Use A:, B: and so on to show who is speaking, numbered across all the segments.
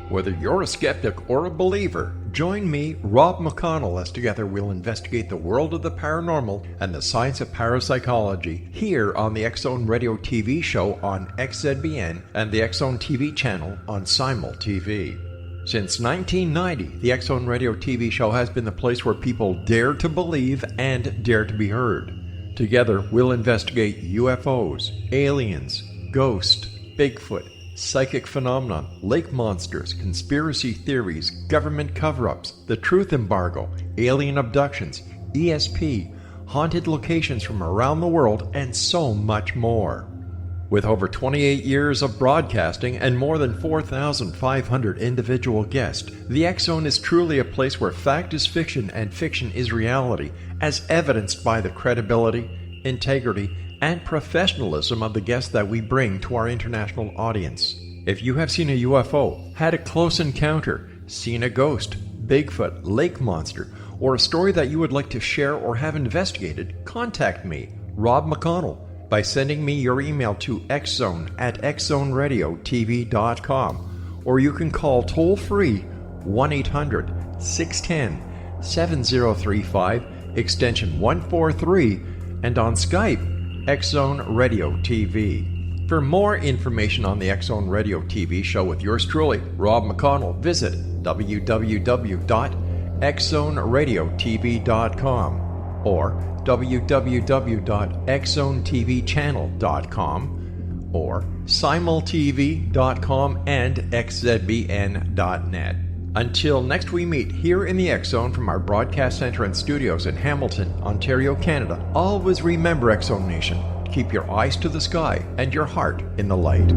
A: Whether you're a skeptic or a believer, join me, Rob McConnell, as together we'll investigate the world of the paranormal and the science of parapsychology here on the X-Zone Radio TV show on XZBN and the X-Zone TV channel on Simul TV. Since 1990, the X-Zone Radio TV show has been the place where people dare to believe and dare to be heard. Together, we'll investigate UFOs, aliens, ghosts, Bigfoot, psychic phenomena, lake monsters, conspiracy theories, government cover-ups, the truth embargo, alien abductions, ESP, haunted locations from around the world, and so much more. With over 28 years of broadcasting and more than 4,500 individual guests, the X-Zone is truly a place where fact is fiction and fiction is reality, as evidenced by the credibility, integrity, and professionalism of the guests that we bring to our international audience. If you have seen a UFO, had a close encounter, seen a ghost, Bigfoot, lake monster, or a story that you would like to share or have investigated, contact me, Rob McConnell, by sending me your email to xzone@xzoneradiotv.com, or you can call toll-free 1-800-610-7035, extension 143, and on Skype, X-Zone Radio TV. For more information on the X-Zone Radio TV show with yours truly, Rob McConnell, visit www.xzoneradiotv.com or www.xzonetvchannel.com or simultv.com and xzbn.net. Until next we meet here in the X-Zone from our broadcast center and studios in Hamilton, Ontario, Canada, always remember, X-Zone Nation, keep your eyes to the sky and your heart in the light.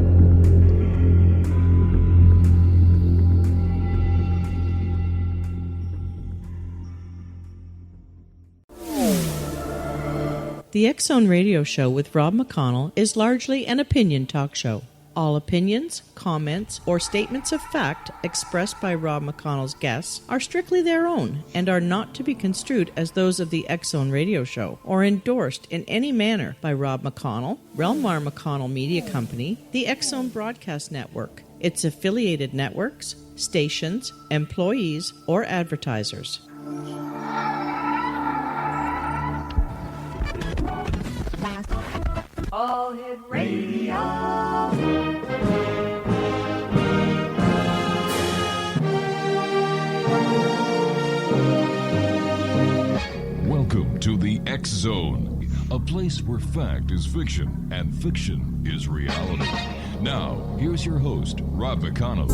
B: The X-Zone Radio Show with Rob McConnell is largely an opinion talk show. All opinions, comments, or statements of fact expressed by Rob McConnell's guests are strictly their own and are not to be construed as those of the X-Zone Radio Show or endorsed in any manner by Rob McConnell, rel-mar McConnell Media Company, the X-Zone Broadcast Network, its affiliated networks, stations, employees, or advertisers.
C: All Hit Radio.
D: Welcome to the X-Zone, a place where fact is fiction and fiction is reality. Now, here's your host, Rob McConnell.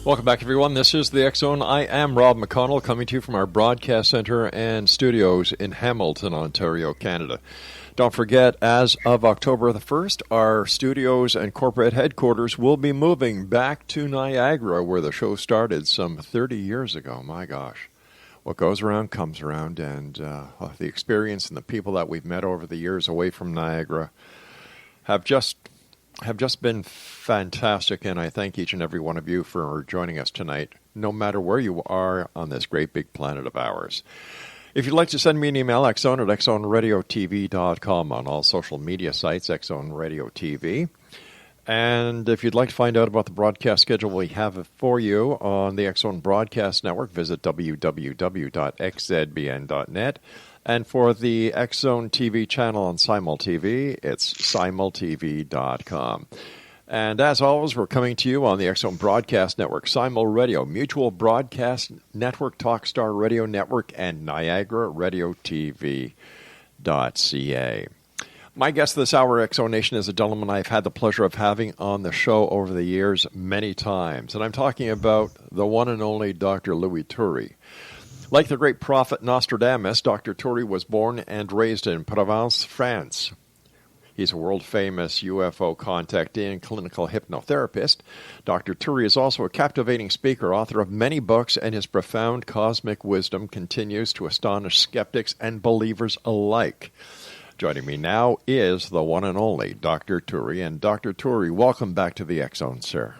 A: Welcome back, everyone. This is the X-Zone. I am Rob McConnell, coming to you from our broadcast center and studios in Hamilton, Ontario, Canada. Don't forget, as of October the 1st, our studios and corporate headquarters will be moving back to Niagara, where the show started some 30 years ago. My gosh. What goes around comes around, and the experience and the people that we've met over the years away from Niagara have just been fantastic, and I thank each and every one of you for joining us tonight, no matter where you are on this great big planet of ours. If you'd like to send me an email, xzone@xzoneradiotv.com, on all social media sites, X-Zone Radio TV. And if you'd like to find out about the broadcast schedule we have for you on the X-Zone Broadcast Network, visit www.xzbn.net. And for the X-Zone TV channel on Simul TV, it's simultv.com. And as always, we're coming to you on the X-Zone Broadcast Network, Simul Radio, Mutual Broadcast Network, Talkstar Radio Network, and Niagara Radio TV.ca. My guest this hour, X-Zone Nation, is a gentleman I've had the pleasure of having on the show over the years many times. And I'm talking about the one and only Dr. Louis Turi. Like the great prophet Nostradamus, Dr. Turi was born and raised in Provence, France. He's a world-famous UFO contactee and clinical hypnotherapist. Dr. Turi is also a captivating speaker, author of many books, and his profound cosmic wisdom continues to astonish skeptics and believers alike. Joining me now is the one and only Dr. Turi. And Dr. Turi, welcome back to the X-Zone, sir.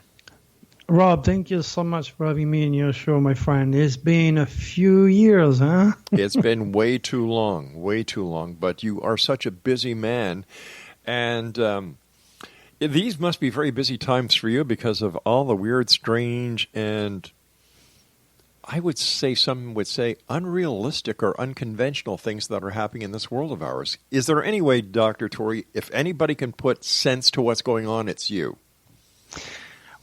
E: Rob, thank you so much for having me in your show, my friend. It's been a few years, huh?
A: It's been way too long, but you are such a busy man. And these must be very busy times for you because of all the weird, strange, and I would say some would say unrealistic or unconventional things that are happening in this world of ours. Is there any way, Dr. Turi, if anybody can put sense to what's going on, it's you?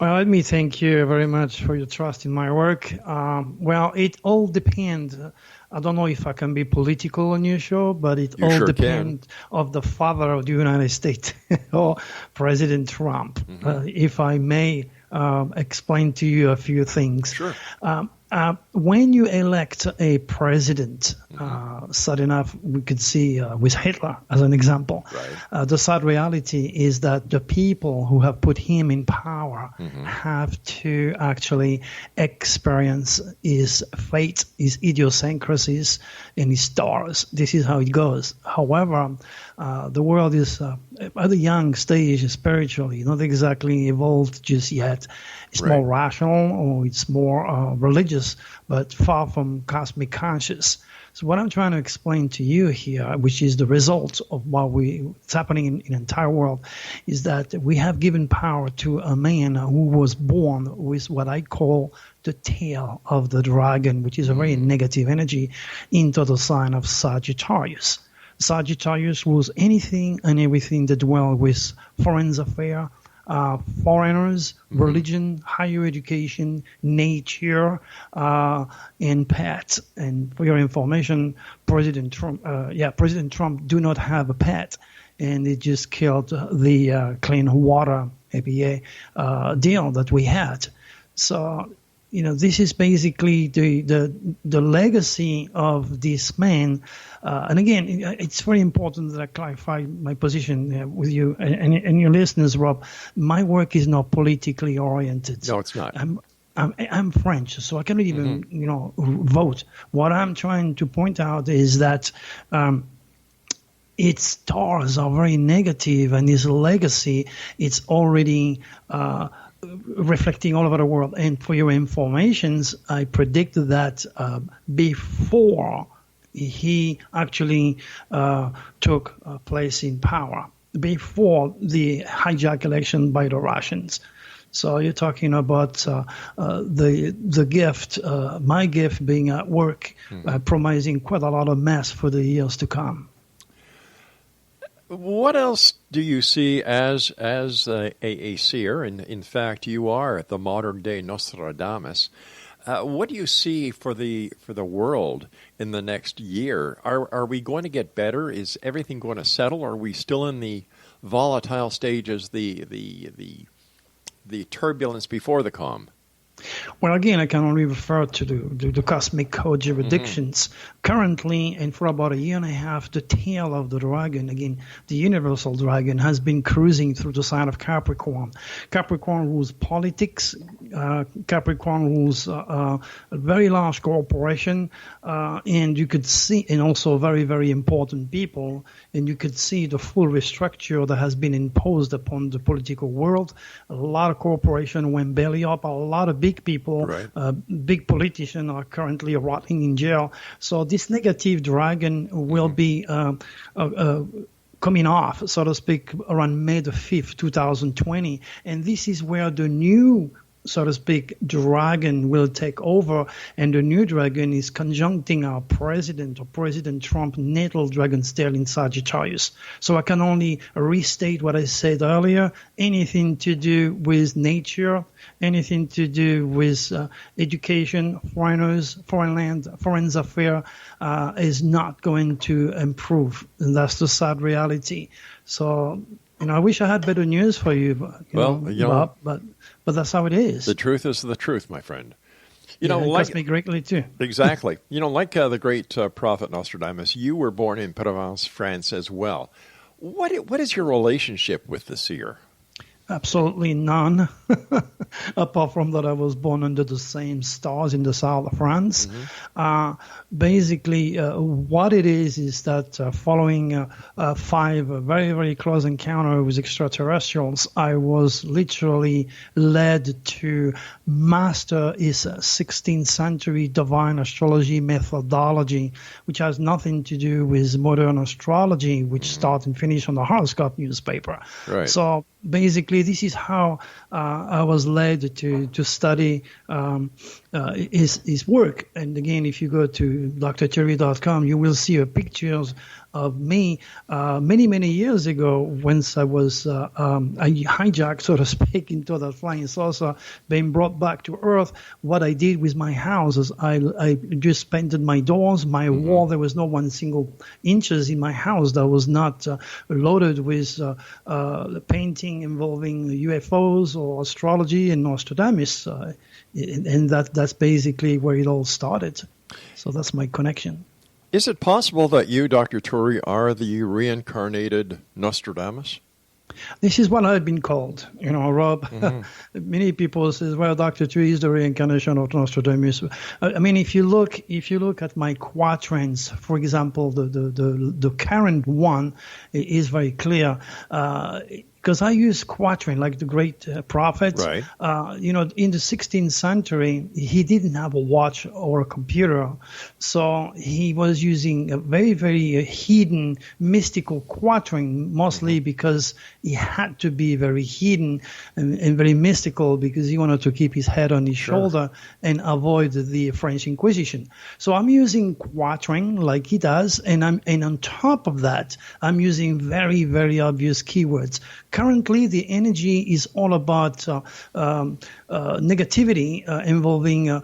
E: Well, let me thank you very much for your trust in my work. Well, it all depends. I don't know if I can be political on your show, but it
A: You
E: all
A: sure
E: depends of the father of the United States or President Trump. If I may explain to you a few things.
A: Sure.
E: When you elect a president, sad enough, we could see with Hitler as an example.
A: Right.
E: The sad reality is that the people who have put him in power have to actually experience his fate, his idiosyncrasies, and his stars. This is how it goes. However, the world is at a young stage spiritually, not exactly evolved just yet. It's more rational or it's more religious, but far from cosmic conscious. So what I'm trying to explain to you here, which is the result of what's happening in the entire world, is that we have given power to a man who was born with what I call the tail of the dragon, which is a very negative energy, into the sign of Sagittarius. Sagittarius was anything and everything that dwell with foreign affairs, foreigners, religion, higher education, nature, and pets. And for your information, President Trump do not have a pet, and it just killed the clean water APA deal that we had. So, this is basically the legacy of this man. And again, it's very important that I clarify my position with you and your listeners, Rob. My work is not politically oriented.
A: No, it's not.
E: I'm French, so I cannot even, vote. What I'm trying to point out is that its stars are very negative, and his legacy, it's already reflecting all over the world. And for your informations, I predicted that before he actually took place in power, before the hijack election by the Russians. So you're talking about the gift, my gift being at work, promising quite a lot of mess for the years to come.
A: What else do you see as a seer? And in fact, you are the modern day Nostradamus. What do you see for the world in the next year? Are we going to get better? Is everything going to settle? Are we still in the volatile stages, the turbulence before the calm?
E: Well, again, I can only refer to the cosmic code jurisdictions. Currently, and for about a year and a half, the tail of the dragon, again, the universal dragon, has been cruising through the sign of Capricorn. Capricorn rules politics. Capricorn rules a very large corporation, and you could see, and also very, very important people, and you could see the full restructure that has been imposed upon the political world. A lot of corporations went belly up. A lot of big people, big politicians are currently rotting in jail. So this negative dragon will be coming off, so to speak, around May the 5th, 2020. And this is where the new, so to speak, dragon will take over, and the new dragon is conjuncting our president, or President Trump, natal dragon still in Sagittarius. So I can only restate what I said earlier. Anything to do with nature, anything to do with education, foreigners, foreign land, foreign affairs is not going to improve. And that's the sad reality. So, I wish I had better news for you, Bob, but that's how it is.
A: The truth is the truth, my friend.
E: It cost me greatly, too.
A: Exactly. Like the great prophet Nostradamus, you were born in Provence, France as well. What is your relationship with the seer?
E: Absolutely none, apart from that I was born under the same stars in the south of France. Basically, what it is that following 5 very, very close encounters with extraterrestrials, I was literally led to master his 16th century divine astrology methodology, which has nothing to do with modern astrology, which starts and finishes on the horoscope newspaper.
A: Right.
E: So basically, this is how I was led to study his work. And again, if you go to drturi.com, you will see pictures of me many, many years ago, once I was hijacked, so to speak, into that flying saucer, being brought back to Earth. What I did with my house is I just painted my doors, my wall. There was no 1 single inches in my house that was not loaded with painting involving UFOs or astrology and Nostradamus. And that's basically where it all started. So that's my connection.
A: Is it possible that you, Dr. Turi, are the reincarnated Nostradamus?
E: This is what I've been called, Rob. Many people say, well, Dr. Turi is the reincarnation of Nostradamus. I mean, if you look at my quatrains, for example, the current one is very clear. Because I use quatrain like the great prophet.
A: Right.
E: In the 16th century, he didn't have a watch or a computer. So he was using a very, very hidden, mystical quatrain, mostly because he had to be very hidden and very mystical because he wanted to keep his head on his shoulder and avoid the French Inquisition. So I'm using quatrain like he does, and on top of that, I'm using very, very obvious keywords. Currently, the energy is all about negativity involving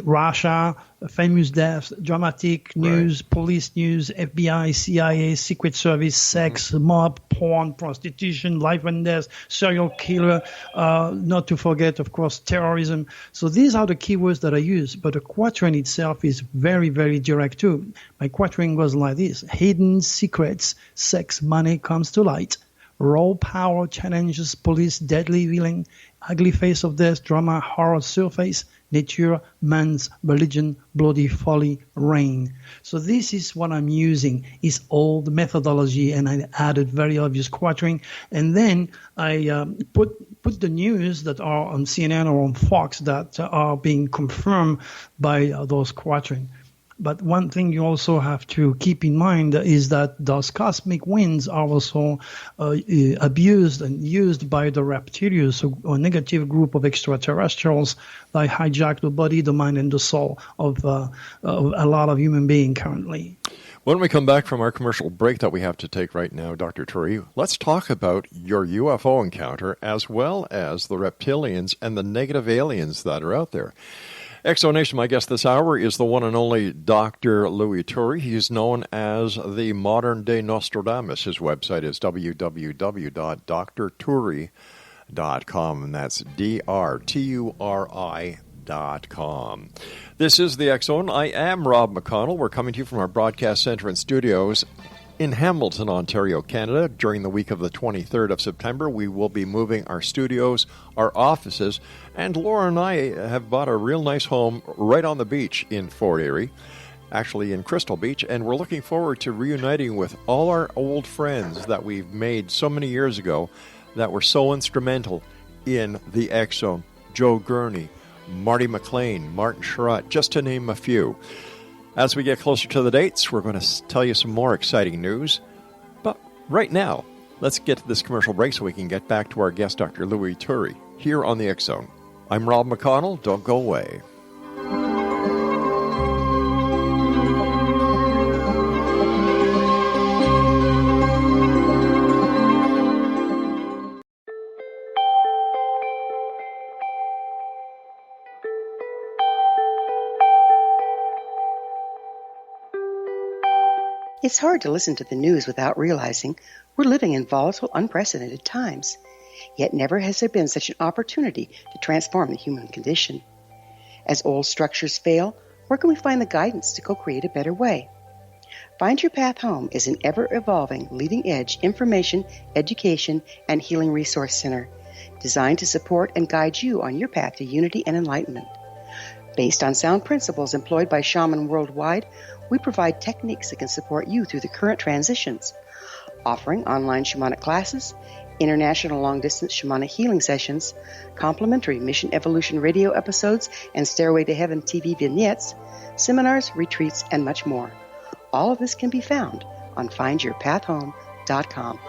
E: Russia, famous deaths, dramatic news, police news, FBI, CIA, Secret Service, sex, mob, porn, prostitution, life and death, serial killer, not to forget, of course, terrorism. So these are the keywords that I use, but the quatrain itself is very, very direct too. My quatrain goes like this: hidden secrets, sex, money comes to light. Raw power challenges police, deadly villain, ugly face of death, drama, horror surface, nature, man's religion, bloody folly, rain. So this is what I'm using, is all the methodology, and I added very obvious quatrain. And then I put the news that are on CNN or on Fox that are being confirmed by those quatrain. But one thing you also have to keep in mind is that those cosmic winds are also abused and used by the reptilians, a negative group of extraterrestrials that hijack the body, the mind, and the soul of a lot of human beings currently.
A: When we come back from our commercial break that we have to take right now, Dr. Turi, let's talk about your UFO encounter as well as the reptilians and the negative aliens that are out there. Exonation, my guest this hour is the one and only Dr. Louis Turi. He's known as the modern-day Nostradamus. His website is www.drturi.com, and that's DRTURI.com. This is the X-Zone. I am Rob McConnell. We're coming to you from our broadcast center and studios in Hamilton, Ontario, Canada. During the week of the 23rd of September, we will be moving our studios, our offices, and Laura and I have bought a real nice home right on the beach in Fort Erie, actually in Crystal Beach, and we're looking forward to reuniting with all our old friends that we've made so many years ago that were so instrumental in the X-Zone. Joe Gurney, Marty McLean, Martin Sherratt, just to name a few. As we get closer to the dates, we're going to tell you some more exciting news. But right now, let's get to this commercial break so we can get back to our guest, Dr. Louis Turi, here on the X-Zone. I'm Rob McConnell. Don't go away.
F: It's hard to listen to the news without realizing we're living in volatile, unprecedented times. Yet never has there been such an opportunity to transform the human condition. As old structures fail, where can we find the guidance to co-create a better way? Find Your Path Home is an ever-evolving, leading-edge information, education, and healing resource center designed to support and guide you on your path to unity and enlightenment. Based on sound principles employed by shaman worldwide, we provide techniques that can support you through the current transitions, offering online shamanic classes, international long-distance shamanic healing sessions, complimentary Mission Evolution radio episodes and Stairway to Heaven TV vignettes, seminars, retreats, and much more. All of this can be found on findyourpathhome.com.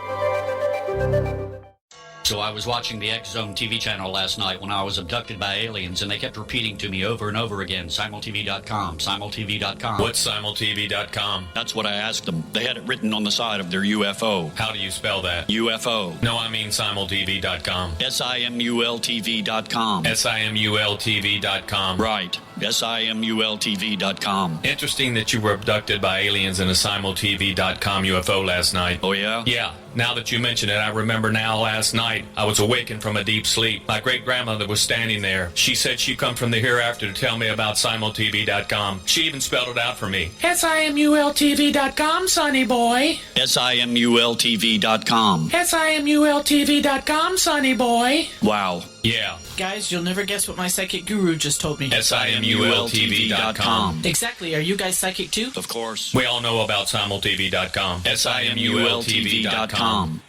G: So I was watching the X Zone TV channel last night when I was abducted by aliens, and they kept repeating to me over and over again, simultv.com, simultv.com.
H: What's simultv.com?
G: That's what I asked them. They had it written on the side of their UFO.
H: How do you spell that?
G: UFO.
H: No, I mean simultv.com.
G: simultv.com.
H: simultv.com.
G: Right. simultv.com.
H: Interesting that you were abducted by aliens in a simultv.com UFO last night.
G: Oh, yeah?
H: Yeah. Now that you mention it, I remember now last night I was awakened from a deep sleep. My great-grandmother was standing there. She said she'd come from the hereafter to tell me about simultv.com. She even spelled it out for me. simultv.com, sonny boy.
G: simultv.com.
H: simultv.com, sonny boy.
G: Wow.
H: Yeah.
I: Guys, you'll never guess what my psychic guru just told me.
H: simultv.com.
I: Exactly. Are you guys psychic too?
G: Of course.
H: We all know about simultv.com. simultv.com.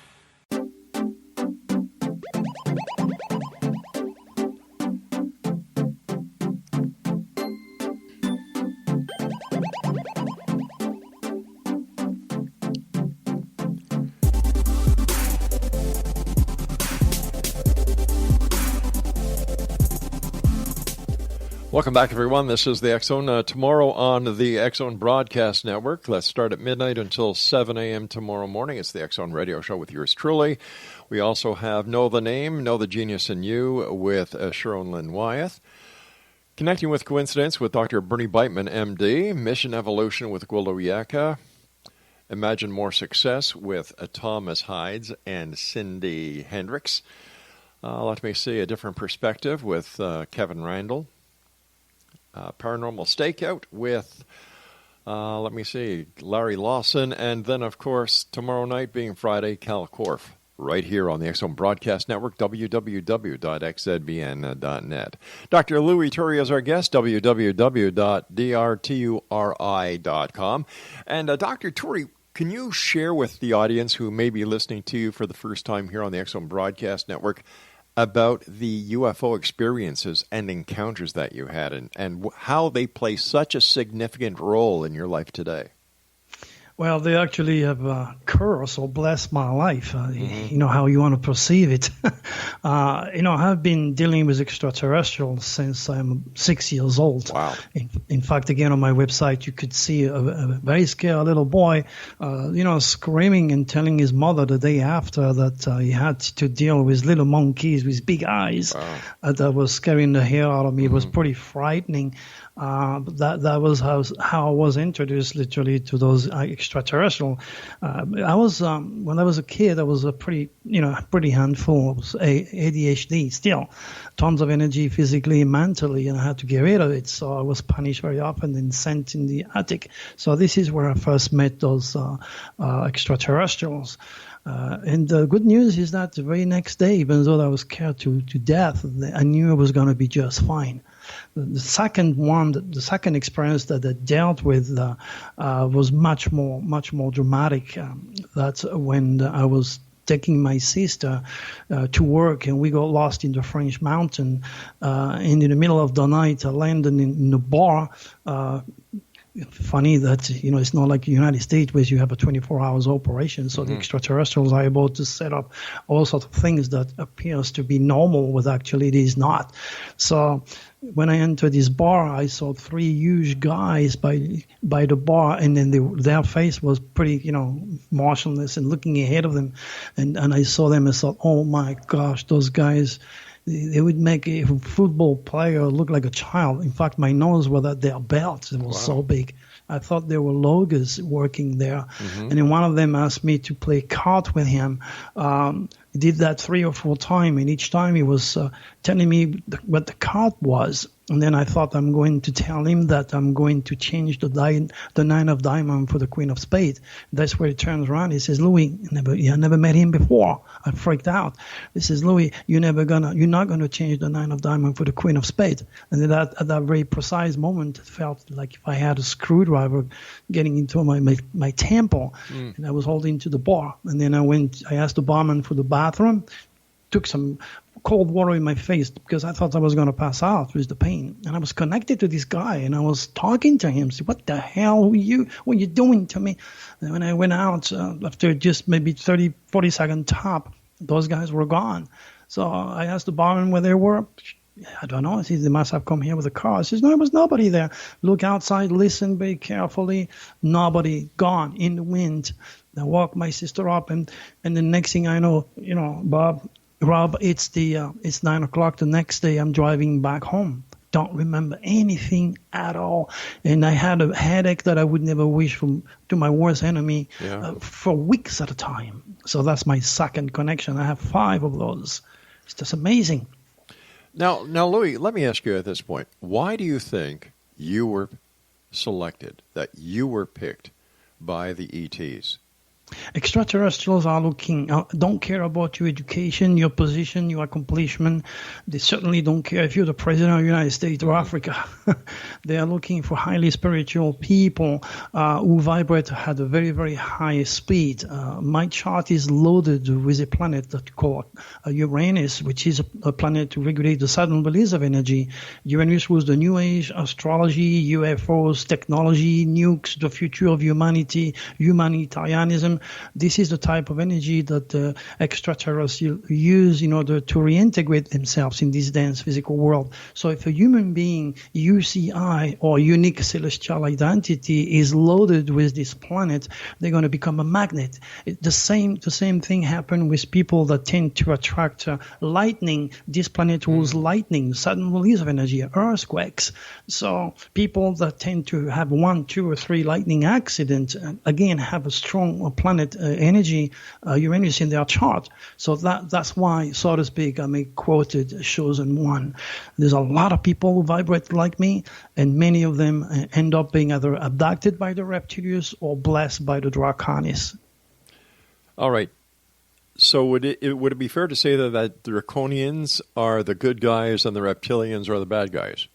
A: Welcome back, everyone. This is the X Zone. Tomorrow on the X Zone Broadcast Network. Let's start at midnight until 7 a.m. tomorrow morning. It's the X Zone Radio Show with yours truly. We also have Know the Name, Know the Genius in You with Sharon Lynn Wyeth. Connecting with Coincidence with Dr. Bernie Beitman, MD. Mission Evolution with Gwildo Yaka. Imagine More Success with Thomas Hides and Cindy Hendricks. Let me see a different perspective with Kevin Randall. Paranormal Stakeout with, Larry Lawson. And then, of course, tomorrow night being Friday, Cal Korff, right here on the X Zone Broadcast Network, www.xzbn.net. Dr. Louis Turi is our guest, www.drturi.com. And Dr. Turi, can you share with the audience who may be listening to you for the first time here on the X Zone Broadcast Network about the UFO experiences and encounters that you had and how they play such a significant role in your life today?
E: Well, they actually have cursed or blessed my life. You know how you want to perceive it. I've been dealing with extraterrestrials since I'm 6 years old.
A: Wow.
E: In fact, again, on my website, you could see a very scared little boy, screaming and telling his mother the day after that he had to deal with little monkeys with big eyes.
A: Wow.
E: That was scaring the hair out of me. It was pretty frightening. But that was how I was introduced literally to those extraterrestrial. I was when I was a kid, I was a pretty handful. I was ADHD still, tons of energy physically and mentally, and I had to get rid of it. So I was punished very often and sent in the attic. So this is where I first met those extraterrestrials. And the good news is that the very next day, even though I was scared to death, I knew I was going to be just fine. The second experience that I dealt with was much more dramatic. That's when I was taking my sister to work, and we got lost in the French mountain. And in the middle of the night, I landed in a bar. Funny that, it's not like the United States where you have a 24 hours operation. So the extraterrestrials are able to set up all sorts of things that appears to be normal, but actually it is not. So when I entered this bar, I saw three huge guys by the bar, and then their face was pretty, motionless and looking ahead of them. And I saw them and thought, oh my gosh, those guys, they would make a football player look like a child. In fact, my nose was at their belts. It was so big. I thought there were loggers working there. And then one of them asked me to play cards with him. He did that 3 or 4 times, and each time he was telling me what the card was. And then I thought I'm going to tell him that I'm going to change the 9 of diamond for the Queen of Spades. That's where he turns around. He says, Louis, I never met him before. I freaked out. He says, Louis, you're not going to change the 9 of diamond for the Queen of Spades. And then at that very precise moment, it felt like if I had a screwdriver getting into my temple, and I was holding to the bar. And then I asked the barman for the bathroom, took some cold water in my face because I thought I was going to pass out with the pain. And I was connected to this guy, and I was talking to him. Said, what the hell what are you doing to me? And when I went out, after just maybe 30, 40 second top, those guys were gone. So I asked the barman where they were. I don't know. He says, they must have come here with a car. He says, no, there was nobody there. Look outside, listen very carefully. Nobody, gone in the wind. I walked my sister up, and the next thing I know, Rob, it's 9 o'clock the next day. I'm driving back home. Don't remember anything at all. And I had a headache that I would never wish to my worst enemy for weeks at a time. So that's my second connection. I have 5 of those. It's just amazing.
A: Now, Louis, let me ask you at this point, why do you think you were selected, that you were picked by the ETs?
E: Extraterrestrials are looking, don't care about your education, your position, your accomplishment. They certainly don't care if you're the president of the United States or Africa. They are looking for highly spiritual people who vibrate at a very, very high speed. My chart is loaded with a planet that we call Uranus, which is a planet to regulate the sudden release of energy. Uranus was the New Age, astrology, UFOs, technology, nukes, the future of humanity, humanitarianism. This is the type of energy that extraterrestrials use in order to reintegrate themselves in this dense physical world. So if a human being, UCI, or unique celestial identity, is loaded with this planet, they're going to become a magnet. The same thing happened with people that tend to attract lightning. This planet rules lightning, sudden release of energy, earthquakes. So people that tend to have 1, 2, or 3 lightning accidents, again, have a strong planet energy, Uranus in their chart. So that's why, so to speak, I'm a quoted chosen one. There's a lot of people who vibrate like me, and many of them end up being either abducted by the reptilians or blessed by the Draconis.
A: All right. So would it be fair to say that the Draconians are the good guys and the reptilians are the bad guys?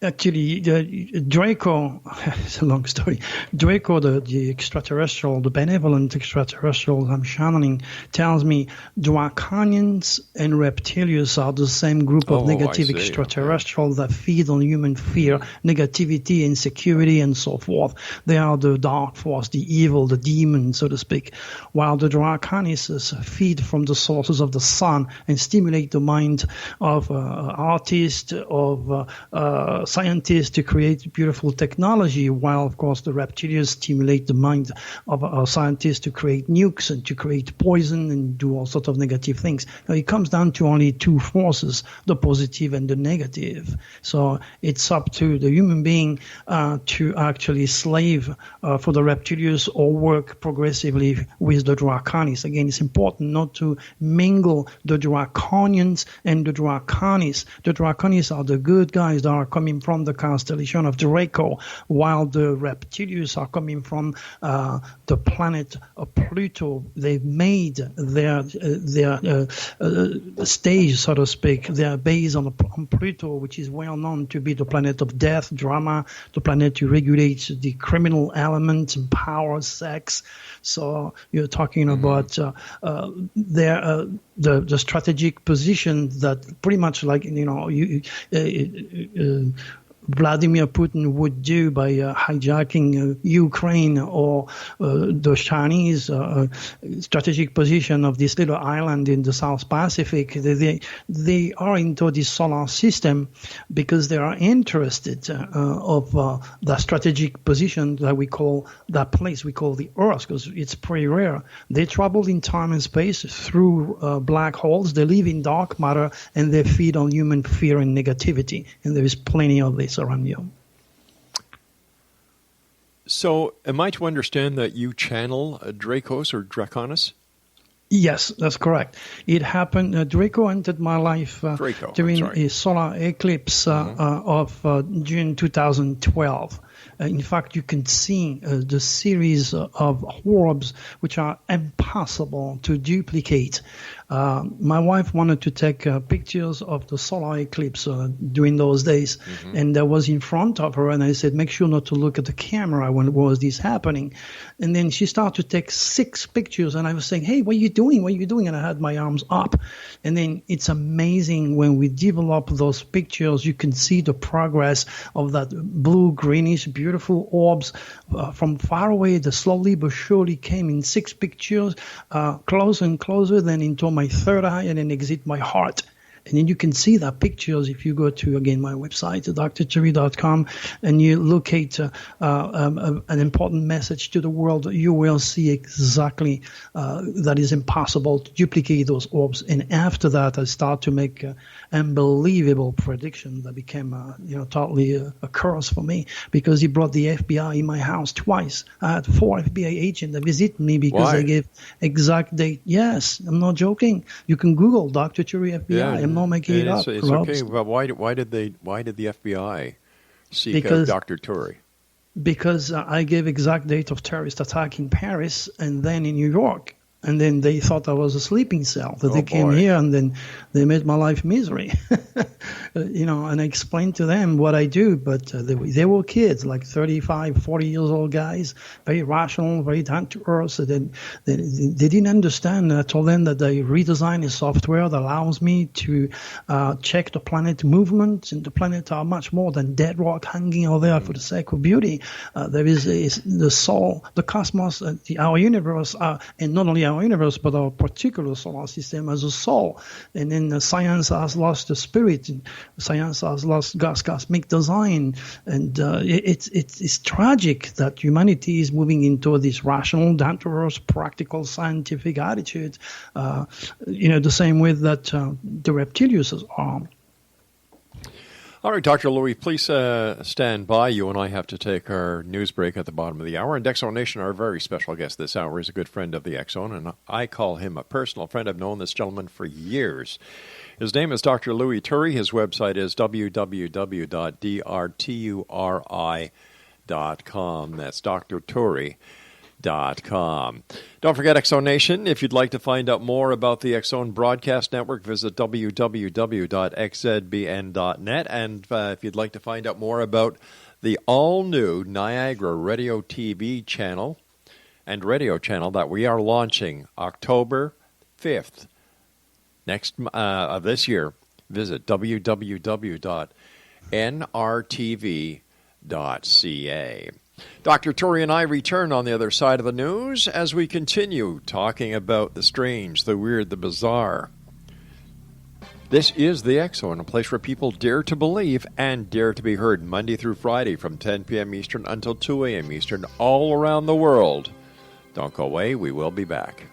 E: Actually, Draco, it's a long story. Draco, the extraterrestrial, the benevolent extraterrestrial I'm channeling, tells me Draconians and reptilians are the same group of negative extraterrestrials that feed on human fear, negativity, insecurity, and so forth. They are the dark force, the evil, the demon, so to speak, while the Draconians feed from the sources of the sun and stimulate the mind of artists, of scientists to create beautiful technology, while, of course, the reptilians stimulate the mind of scientists to create nukes and to create poison and do all sorts of negative things. Now, it comes down to only 2 forces, the positive and the negative. So it's up to the human being to actually slave for the reptilians or work progressively with the Draconis. Again, it's important not to mingle the Draconians and the Draconis. The Draconis are the good guys that are coming from the constellation of Draco, while the reptilians are coming from the planet of Pluto. They've made their stage, so to speak, their base on Pluto, which is well known to be the planet of death, drama, the planet to regulate the criminal element, power, sex. So you're talking about the strategic position that pretty much like, Vladimir Putin would do by hijacking Ukraine or the Chinese strategic position of this little island in the South Pacific. They are into this solar system because they are interested of the strategic position that we call that place we call the Earth, because it's pretty rare. They travel in time and space through black holes. They live in dark matter, and they feed on human fear and negativity. And there is plenty of this around you.
A: So, am I to understand that you channel Dracos or Draconis?
E: Yes, that's correct. It happened. Draco entered my life during a solar eclipse of June 2012. In fact, you can see the series of orbs which are impossible to duplicate. My wife wanted to take pictures of the solar eclipse during those days, and I was in front of her, and I said, make sure not to look at the camera when was this happening. And then she started to take 6 pictures, and I was saying, hey, what are you doing? What are you doing? And I had my arms up. And then it's amazing when we develop those pictures, you can see the progress of that blue, greenish, beautiful orbs from far away. They slowly but surely came in 6 pictures, closer and closer, then into my third eye, and then exit my heart. And then you can see the pictures if you go to, again, my website, drturi.com, and you locate an important message to the world. You will see exactly that is impossible to duplicate those orbs. And after that, I start to make unbelievable predictions that became, totally a curse for me, because he brought the FBI in my house twice. I had 4 FBI agents that visit me because I gave exact date. Yes, I'm not joking. You can Google Dr. Turi FBI.
A: Yeah.
E: I'm not making it up.
A: It's okay, but why did the FBI seek out Dr. Turi?
E: Because I gave exact date of terrorist attack in Paris and then in New York. And then they thought I was a sleeping cell. That they came here and then they made my life misery. And I explained to them what I do, but they were kids, like 35, 40 years old guys, very rational, very down to earth. So they didn't understand. I told them that they redesigned a software that allows me to check the planet movement, and the planet are much more than dead rock hanging out there for the sake of beauty. There is the soul, the cosmos, our universe, and not only our universe, but our particular solar system as a soul. And then science has lost the spirit, and science has lost God's cosmic design. And it's tragic that humanity is moving into this rational, down-to-earth, practical, scientific attitude, the same way that the reptilians are.
A: All right, Dr. Louis, please stand by. You and I have to take our news break at the bottom of the hour. And X Zone Nation, our very special guest this hour, is a good friend of the X Zone, and I call him a personal friend. I've known this gentleman for years. His name is Dr. Louis Turi. His website is www.drturi.com. That's Dr. Turi. Don't forget, X Zone Nation, if you'd like to find out more about the X Zone Broadcast Network, visit www.xzbn.net. And if you'd like to find out more about the all-new Niagara Radio TV channel and radio channel that we are launching October 5th of this year, visit www.nrtv.ca. Dr. Turi and I return on the other side of the news as we continue talking about the strange, the weird, the bizarre. This is the X Zone, a place where people dare to believe and dare to be heard, Monday through Friday from 10 p.m. Eastern until 2 a.m. Eastern, all around the world. Don't go away. We will be back.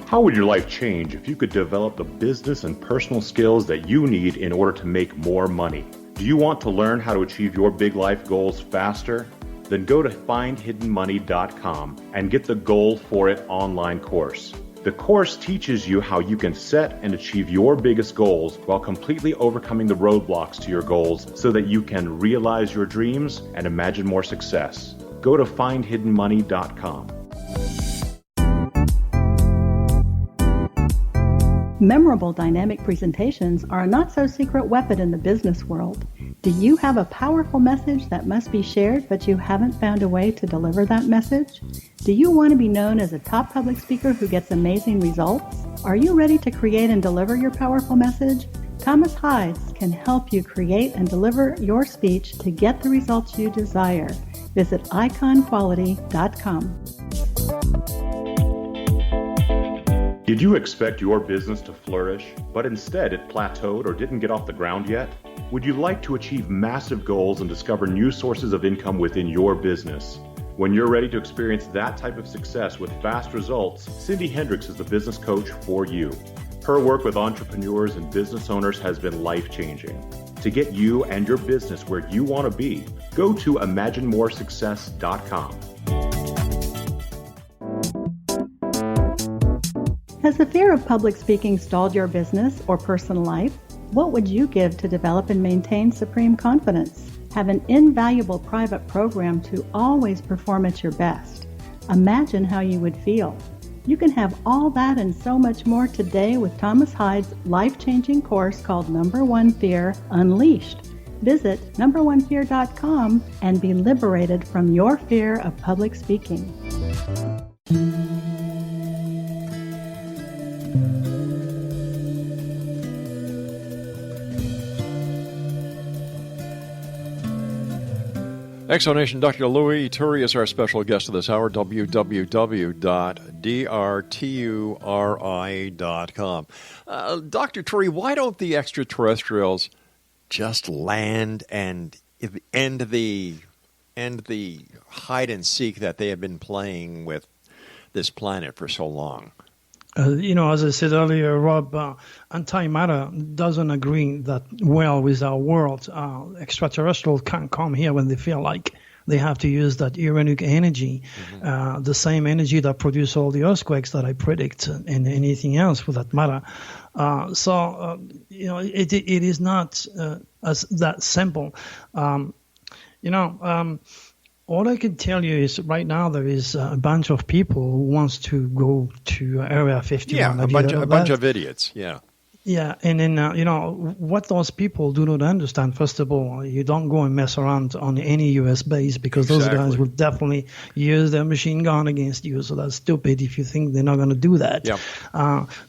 J: How would your life change if you could develop the business and personal skills that you need in order to make more money? Do you want to learn how to achieve your big life goals faster? Then go to findhiddenmoney.com and get the Goal for It online course. The course teaches you how you can set and achieve your biggest goals while completely overcoming the roadblocks to your goals so that you can realize your dreams and imagine more success. Go to findhiddenmoney.com.
K: Memorable dynamic presentations are a not-so-secret weapon in the business world. Do you have a powerful message that must be shared, but you haven't found a way to deliver that message? Do you want to be known as a top public speaker who gets amazing results? Are you ready to create and deliver your powerful message? Thomas Hides can help you create and deliver your speech to get the results you desire. Visit iconquality.com.
J: Did you expect your business to flourish, but instead it plateaued or didn't get off the ground yet? Would you like to achieve massive goals and discover new sources of income within your business? When you're ready to experience that type of success with fast results, Cindy Hendricks is the business coach for you. Her work with entrepreneurs and business owners has been life-changing. To get you and your business where you want to be, go to imaginemoresuccess.com.
K: Has the fear of public speaking stalled your business or personal life? What would you give to develop and maintain supreme confidence? Have an invaluable private program to always perform at your best. Imagine how you would feel. You can have all that and so much more today with Thomas Hyde's life-changing course called Number One Fear Unleashed. Visit numberonefear.com and be liberated from your fear of public speaking.
A: Exonation, Dr. Louis Turi is our special guest of this hour, www.drturi.com. Dr. Turi, why don't the extraterrestrials just land and end the hide and seek that they have been playing with this planet for so long?
E: As I said earlier, Rob, antimatter doesn't agree that well with our world. Extraterrestrials can't come here when they feel like. They have to use that ironic energy, the same energy that produces all the earthquakes that I predict and anything else for that matter. It is not as that simple. All I can tell you is right now there is a bunch of people who wants to go to Area 51.
A: Yeah, a bunch of idiots, yeah.
E: Yeah, and then, what those people do not understand, first of all, you don't go and mess around on any U.S. base because those guys will definitely use their machine gun against you, so that's stupid if you think they're not going to do that.
A: Yep.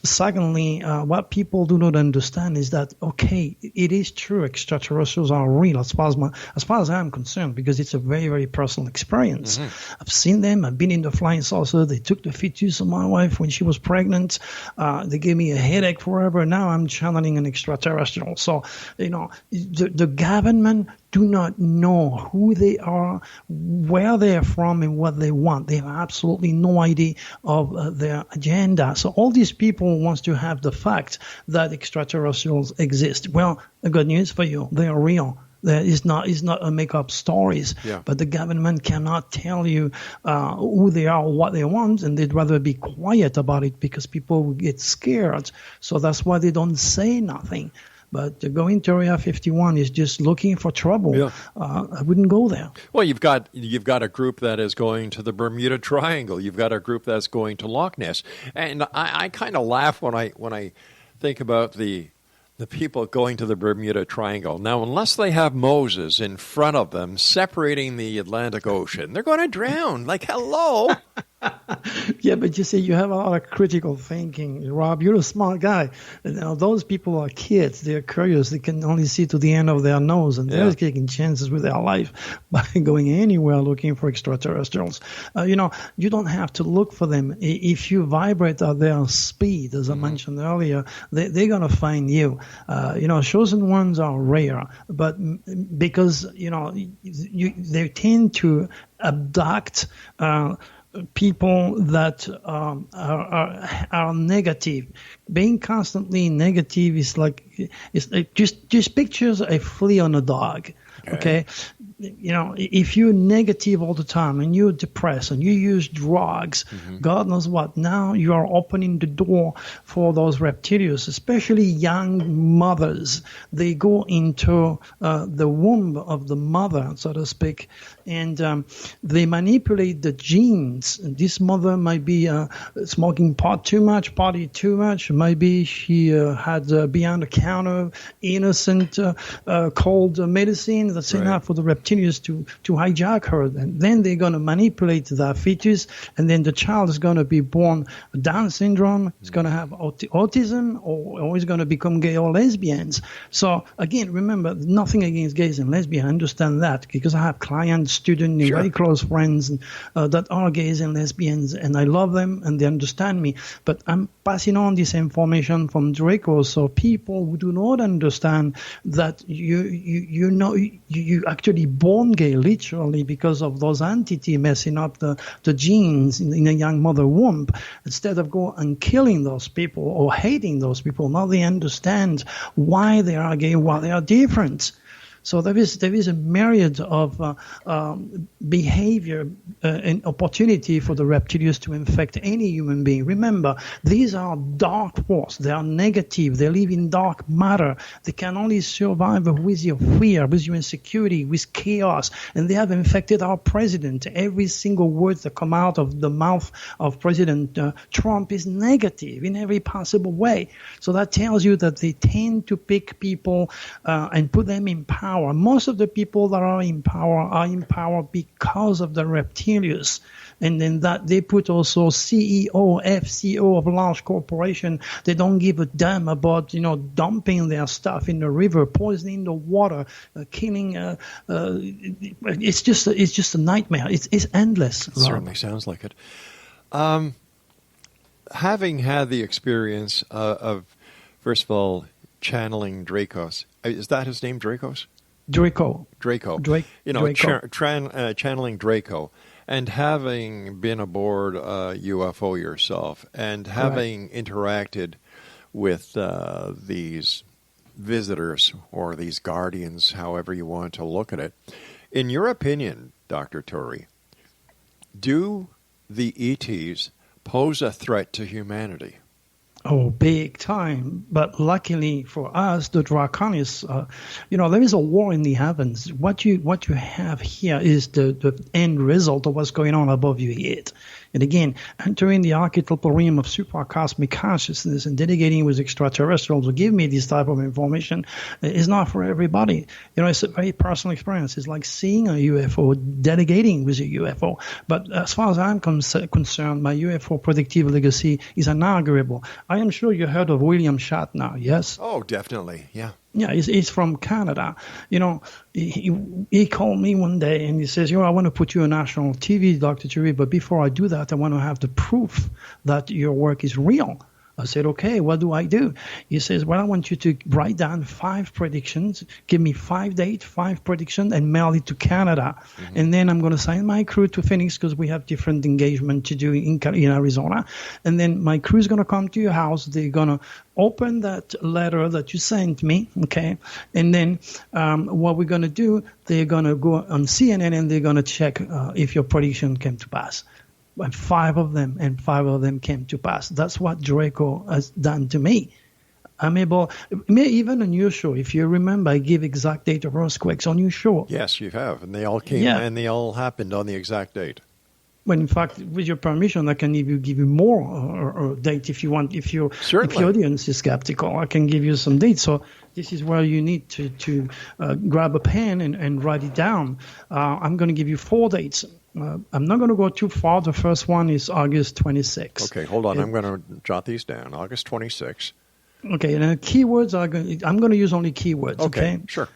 E: Secondly, what people do not understand is that, okay, it is true extraterrestrials are real as far as I'm concerned because it's a very, very personal experience. I've seen them. I've been in the flying saucer. They took the fetus of my wife when she was pregnant. They gave me a headache forever. Now I'm channeling an extraterrestrial. So, the government do not know who they are, where they are from, and what they want. They have absolutely no idea of their agenda. So all these people wants to have the fact that extraterrestrials exist. Well, the good news for you, they are real. It's not a make-up stories, but the government cannot tell you who they are, what they want, and they'd rather be quiet about it because people will get scared. So that's why they don't say nothing. But going to Area 51 is just looking for trouble.
A: Yeah.
E: I wouldn't go there.
A: Well, you've got a group that is going to the Bermuda Triangle. You've got a group that's going to Loch Ness, and I kind of laugh when I think about the people going to the Bermuda Triangle. Now, unless they have Moses in front of them separating the Atlantic Ocean, they're going to drown. Like, hello.
E: Yeah, but you see, you have a lot of critical thinking. Rob, you're a smart guy. Those people are kids. They're curious. They can only see to the end of their nose, and they're taking chances with their life by going anywhere looking for extraterrestrials. You don't have to look for them. If you vibrate at their speed, as I mentioned earlier, they're going to find you. Chosen ones are rare, but because, they tend to abduct people that are negative. Being constantly negative is like just pictures a flea on a dog. Okay. If you're negative all the time and you're depressed and you use drugs, God knows what, now you are opening the door for those reptilians, especially young mothers. They go into the womb of the mother, so to speak, and they manipulate the genes. This mother might be smoking pot too much, party too much. Maybe she had beyond-the-counter innocent cold medicine that's enough for the reptilians to hijack her. And then they're going to manipulate the fetus, and then the child is going to be born Down syndrome, it's going to have autism, or is going to become gay or lesbians. So, again, remember, nothing against gays and lesbians. I understand that because I have clients students, very close friends that are gays and lesbians, and I love them and they understand me. But I'm passing on this information from Draco, so people who do not understand that you actually born gay literally because of those entities messing up the genes in a young mother womb. Instead of go and killing those people or hating those people, now they understand why they are gay, why they are different. So there is a myriad of behavior and opportunity for the reptilians to infect any human being. Remember, these are dark forces. They are negative. They live in dark matter. They can only survive with your fear, with your insecurity, with chaos. And they have infected our president. Every single word that come out of the mouth of President Trump is negative in every possible way. So that tells you that they tend to pick people and put them in power. Most of the people that are in power because of the reptilians. And then that they put also CEO, FCO of large corporation. They don't give a damn about, dumping their stuff in the river, poisoning the water, killing. It's just a nightmare. It's endless.
A: It certainly sounds like it. Having had the experience of, first of all, channeling Dracos. Is that his name, Dracos?
E: Draco.
A: Draco. Channeling Draco, and having been aboard a UFO yourself, and having interacted with these visitors or these guardians, however you want to look at it. In your opinion, Dr. Turi, do the ETs pose a threat to humanity?
E: Oh, big time. But luckily for us, the Draconians, there is a war in the heavens. What you have here is the end result of what's going on above your head. And again, entering the archetypal realm of supracosmic consciousness and delegating with extraterrestrials who give me this type of information is not for everybody. It's a very personal experience. It's like seeing a UFO, delegating with a UFO. But as far as I'm concerned, my UFO predictive legacy is inarguable. I am sure you heard of William Shatner, yes?
A: Oh, definitely, yeah.
E: Yeah, he's from Canada. He called me one day and he says, I want to put you on national TV, Dr. Turi, but before I do that, I want to have the proof that your work is real. I said, okay, what do I do? He says, well, I want you to write down 5 predictions, give me 5 dates, 5 predictions, and mail it to Canada. Mm-hmm. And then I'm going to send my crew to Phoenix because we have different engagement to do in Arizona. And then my crew is going to come to your house. They're going to open that letter that you sent me, okay? And then what we're going to do, they're going to go on CNN and they're going to check if your prediction came to pass. And 5 of them came to pass. That's what Draco has done to me. I'm able, even on your show, if you remember, I give exact date of earthquakes on your show.
A: Yes, you have, and they all came, and they all happened on the exact date.
E: Well, in fact, with your permission, I can give you more or date if you want. If your audience is skeptical, I can give you some dates. So this is where you need to grab a pen and write it down. I'm going to give you 4 dates. I'm not going to go too far. The first one is August 26th.
A: Okay, hold on. I'm going to jot these down. August 26th.
E: Okay, and the keywords I'm going to use only keywords. Okay,
A: sure.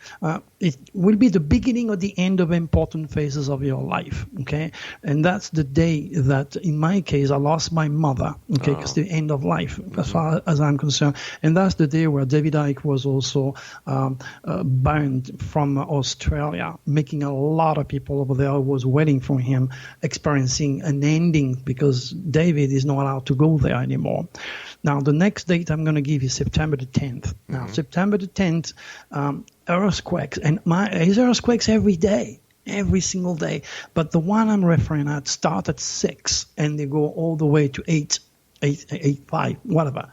E: It will be the beginning or the end of important phases of your life. Okay, and that's the day that, in my case, I lost my mother. Okay, because the end of life, as far as I'm concerned, and that's the day where David Icke was also banned from Australia, making a lot of people over there who was waiting for him experiencing an ending because David is not allowed to go there anymore. Now, the next date I'm going to give you is September the 10th. Now, September the 10th, earthquakes. And there's earthquakes every day, every single day. But the one I'm referring at start at 6, and they go all the way to 8, 5, whatever.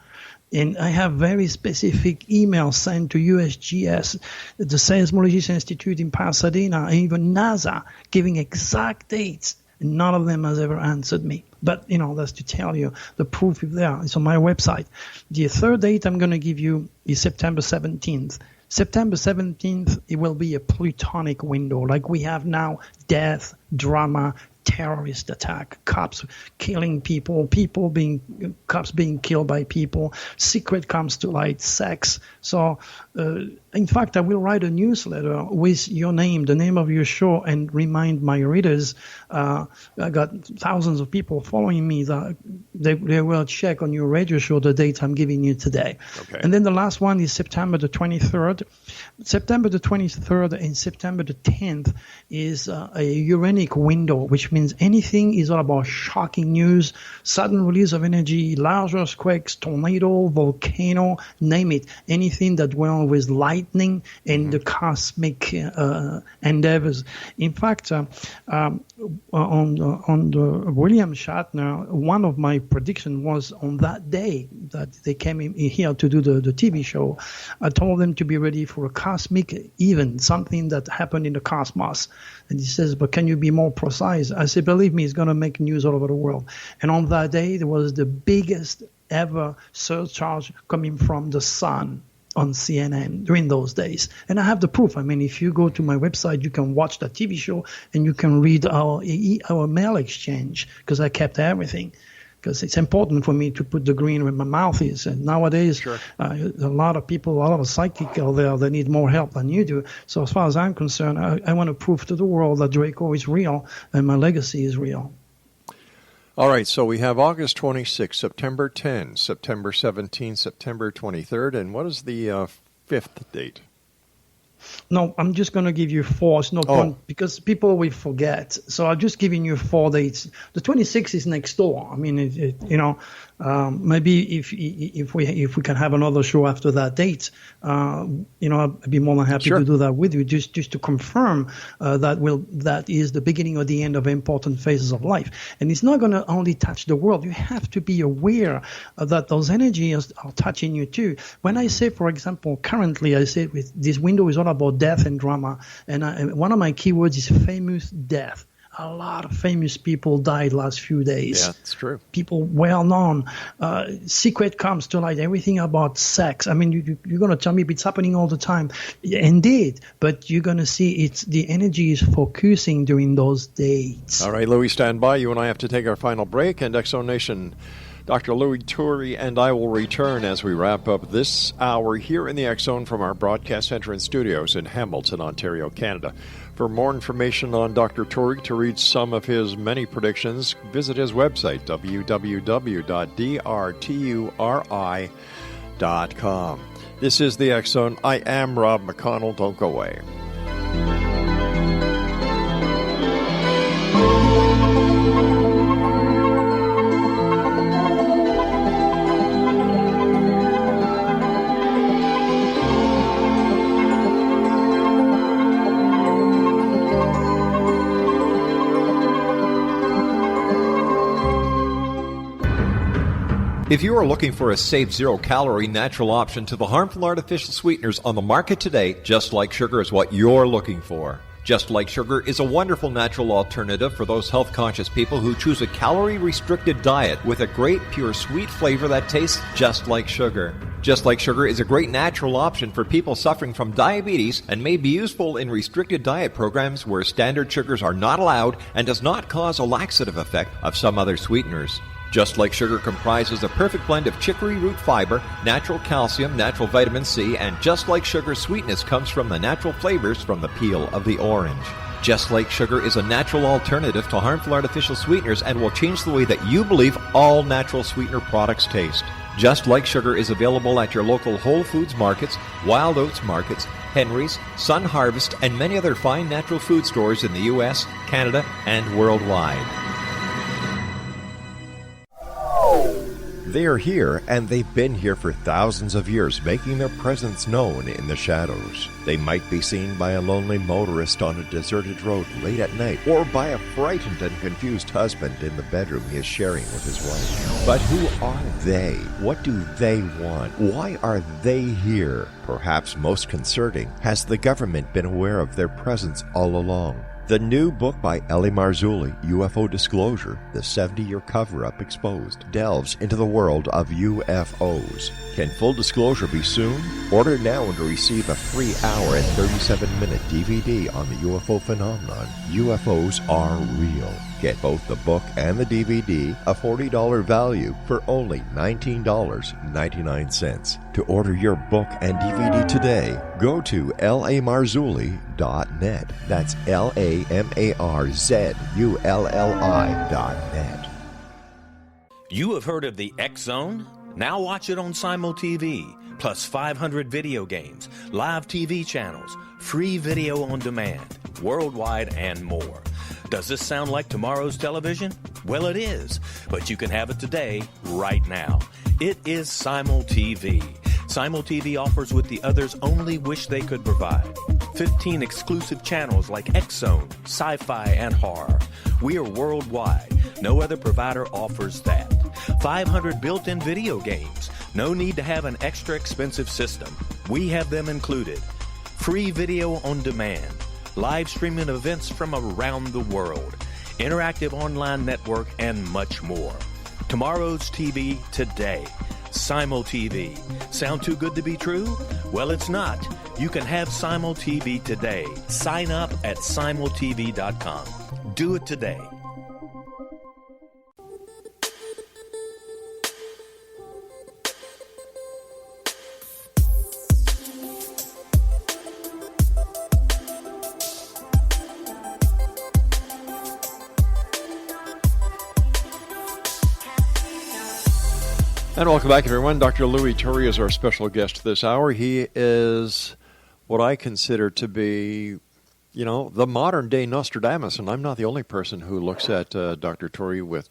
E: And I have very specific emails sent to USGS, the Seismologist Institute in Pasadena, and even NASA, giving exact dates. None of them has ever answered me. But, that's to tell you the proof is there. It's on my website. The third date I'm going to give you is September 17th. September 17th, it will be a plutonic window like we have now. Death, drama, terrorist attack, cops killing people, cops being killed by people, secret comes to light, sex. So In fact, I will write a newsletter with your name, the name of your show, and remind my readers. I got thousands of people following me that they will check on your radio show the date I'm giving you today.
A: Okay.
E: And then the last one is September the 23rd. September the 23rd and September the 10th is a Uranic window, which means anything is all about shocking news, sudden release of energy, large earthquakes, tornado, volcano, name it. Anything that dwells with lightning and the cosmic endeavors. In fact, on the William Shatner, one of my predictions was on that day that they came in here to do the TV show, I told them to be ready for a cosmic event, something that happened in the cosmos. And he says, but can you be more precise? I said, believe me, it's going to make news all over the world. And on that day, there was the biggest ever surcharge coming from the sun on CNN during those days. And I have the proof. I mean, if you go to my website, you can watch that TV show and you can read our mail exchange, because I kept everything. Because it's important for me to put the green where my mouth is. And nowadays, a lot of people, a lot of psychic out there, they need more help than you do. So as far as I'm concerned, I want to prove to the world that Draco is real and my legacy is real.
A: All right, so we have August 26, September 10, September 17, September 23rd, and what is the fifth date?
E: No, I'm just going to give you four. It's no point because people will forget. So I'm just giving you 4 dates. The 26th is next door. I mean, maybe if we can have another show after that date, I'd be more than happy to do that with you, just to confirm that is the beginning or the end of important phases of life. And it's not going to only touch the world. You have to be aware that those energies are touching you too. When I say, for example, currently I say with this window is all about death and drama, and one of my keywords is famous death. A lot of famous people died last few days.
A: Yeah, it's true.
E: People well known. Secret comes to light. Everything about sex. I mean, you're going to tell me it's happening all the time. Indeed, but you're going to see the energy is focusing during those dates.
A: All right, Louis, stand by. You and I have to take our final break, and X Zone Nation, Dr. Louis Turi and I will return as we wrap up this hour here in the X Zone from our broadcast center and studios in Hamilton, Ontario, Canada. For more information on Dr. Turi, to read some of his many predictions, visit his website, www.drturi.com. This is the X Zone. I am Rob McConnell. Don't go away. If you are looking for a safe, zero-calorie, natural option to the harmful artificial sweeteners on the market today, Just Like Sugar is what you're looking for. Just Like Sugar is a wonderful natural alternative for those health-conscious people who choose a calorie-restricted diet with a great, pure, sweet flavor that tastes just like sugar. Just Like Sugar is a great natural option for people suffering from diabetes and may be useful in restricted diet programs where standard sugars are not allowed and does not cause a laxative effect of some other sweeteners. Just Like Sugar comprises a perfect blend of chicory root fiber, natural calcium, natural vitamin C, and Just Like Sugar's sweetness comes from the natural flavors from the peel of the orange. Just Like Sugar is a natural alternative to harmful artificial sweeteners and will change the way that you believe all natural sweetener products taste. Just Like Sugar is available at your local Whole Foods markets, Wild Oats markets, Henry's, Sun Harvest, and many other fine natural food stores in the U.S., Canada, and worldwide. They are here, and they've been here for thousands of years, making their presence known in the shadows. They might be seen by a lonely motorist on a deserted road late at night, or by a frightened and confused husband in the bedroom he is sharing with his wife. But who are they? What do they want? Why are they here? Perhaps most concerning, has the government been aware of their presence all along? The new book by Ellie Marzulli, UFO Disclosure, The 70-Year Cover-Up Exposed, delves into the world of UFOs. Can full disclosure be soon? Order now and receive a free hour and 37-minute DVD on the UFO phenomenon. UFOs are real. Get both the book and the DVD, a $40 value, for only $19.99. To order your book and DVD today, go to lamarzulli.net. That's LAMARZULLI.net.
L: You have heard of the X Zone? Now watch it on Simul TV, plus 500 video games, live TV channels, free video on demand, worldwide, and more. Does this sound like tomorrow's television? Well, it is, but you can have it today, right now. It is Simul TV. Simul TV offers what the others only wish they could provide. 15 exclusive channels like X Zone, sci-fi, and horror. We are worldwide. No other provider offers that. 500 built-in video games. No need to have an extra expensive system. We have them included. Free video on demand. Live streaming events from around the world. Interactive online network, and much more. Tomorrow's TV today. Simul TV. Sound too good to be true? Well, it's not. You can have Simul TV today. Sign up at simultv.com. Do it today.
A: And welcome back, everyone. Dr. Louis Turi is our special guest this hour. He is what I consider to be, the modern-day Nostradamus, and I'm not the only person who looks at Dr. Turi with